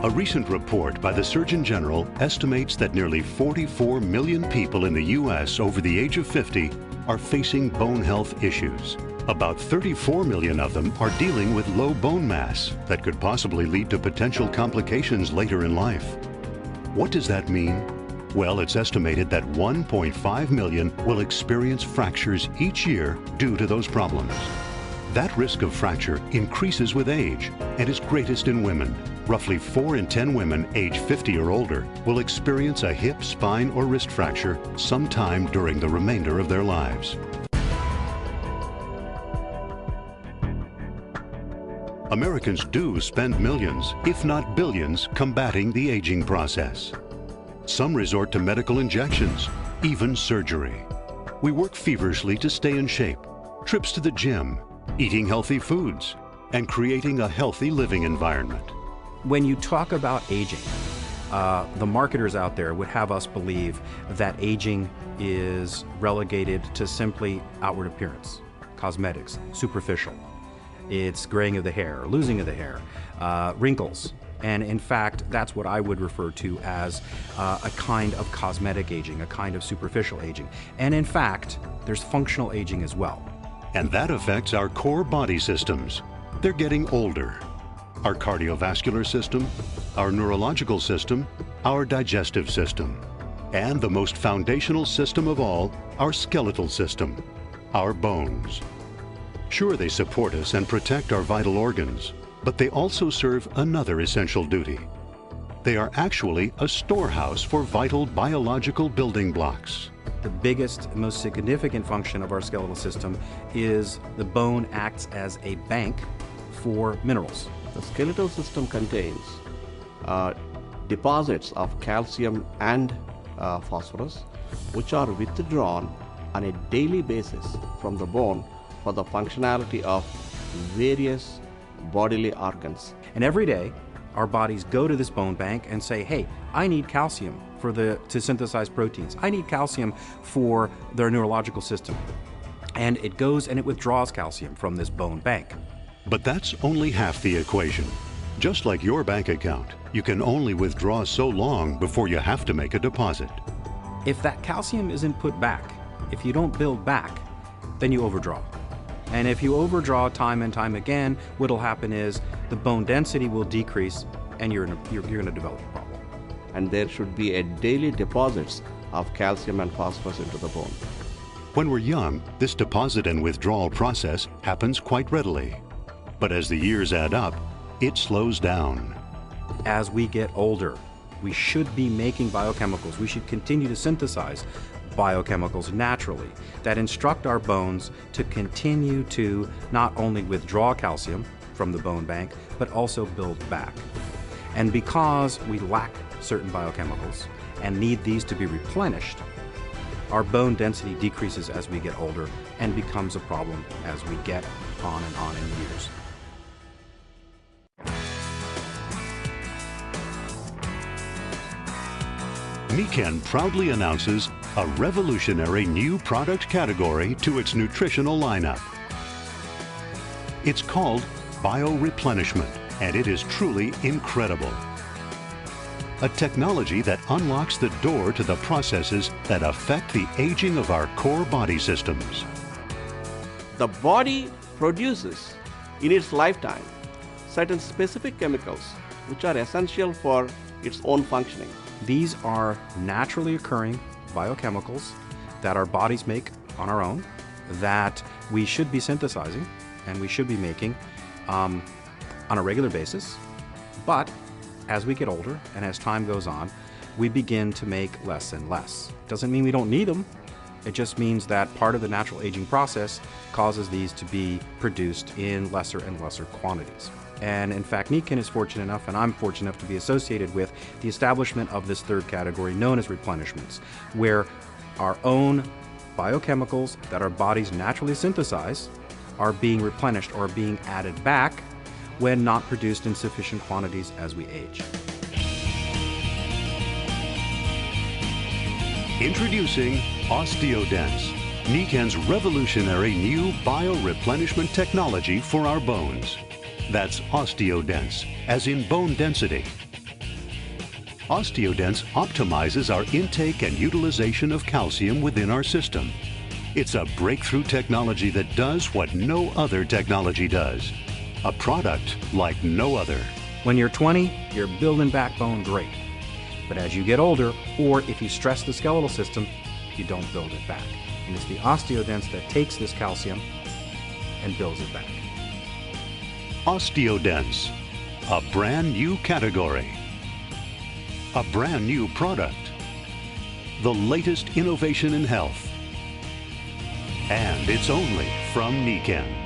A recent report by the Surgeon General estimates that nearly 44 million people in the U.S. over the age of 50 are facing bone health issues. About 34 million of them are dealing with low bone mass that could possibly lead to potential complications later in life. What does that mean? Well, it's estimated that 1.5 million will experience fractures each year due to those problems. That risk of fracture increases with age and is greatest in women. Roughly 4 in 10 women age 50 or older will experience a hip, spine, or wrist fracture sometime during the remainder of their lives. Americans do spend millions, if not billions, combating the aging process. Some resort to medical injections, even surgery. We work feverishly to stay in shape, trips to the gym, eating healthy foods, and creating a healthy living environment. When you talk about aging, the marketers out there would have us believe that aging is relegated to simply outward appearance, cosmetics, superficial. It's graying of the hair, losing of the hair, wrinkles. And in fact, that's what I would refer to as a kind of cosmetic aging, a kind of superficial aging. And in fact, there's functional aging as well. And that affects our core body systems. They're getting older. Our cardiovascular system, our neurological system, our digestive system, and the most foundational system of all, our skeletal system, our bones. Sure, they support us and protect our vital organs, but they also serve another essential duty. They are actually a storehouse for vital biological building blocks. The biggest, most significant function of our skeletal system is the bone acts as a bank for minerals. The skeletal system contains deposits of calcium and phosphorus, which are withdrawn on a daily basis from the bone for the functionality of various bodily organs. And every day, our bodies go to this bone bank and say, hey, I need calcium to synthesize proteins. I need calcium for their neurological system. And it goes and it withdraws calcium from this bone bank. But that's only half the equation. Just like your bank account, you can only withdraw so long before you have to make a deposit. If that calcium isn't put back, if you don't build back, then you overdraw. And if you overdraw time and time again, what'll happen is the bone density will decrease and you're going to develop a problem. And there should be a daily deposits of calcium and phosphorus into the bone. When we're young, this deposit and withdrawal process happens quite readily. But as the years add up, it slows down. As we get older, we should be making biochemicals. We should continue to synthesize biochemicals naturally that instruct our bones to continue to not only withdraw calcium from the bone bank, but also build back. And because we lack certain biochemicals and need these to be replenished, our bone density decreases as we get older and becomes a problem as we get on in years. Nikken proudly announces a revolutionary new product category to its nutritional lineup. It's called bio-replenishment, and it is truly incredible. A technology that unlocks the door to the processes that affect the aging of our core body systems. The body produces in its lifetime certain specific chemicals which are essential for its own functioning. These are naturally occurring biochemicals that our bodies make on our own that we should be synthesizing and we should be making on a regular basis. But as we get older and as time goes on, we begin to make less and less. Doesn't mean we don't need them. It just means that part of the natural aging process causes these to be produced in lesser and lesser quantities. And in fact, Nikken is fortunate enough, and I'm fortunate enough to be associated with the establishment of this third category known as replenishments, where our own biochemicals that our bodies naturally synthesize are being replenished or being added back when not produced in sufficient quantities as we age. Introducing OsteoDenx, Nikken's revolutionary new bio-replenishment technology for our bones. That's OsteoDense, as in bone density. OsteoDenx optimizes our intake and utilization of calcium within our system. It's a breakthrough technology that does what no other technology does. A product like no other. When you're 20, you're building backbone great. But as you get older, or if you stress the skeletal system, you don't build it back. And it's the OsteoDenx that takes this calcium and builds it back. OsteoDenx, a brand new category. A brand new product. The latest innovation in health. And it's only from Nikken.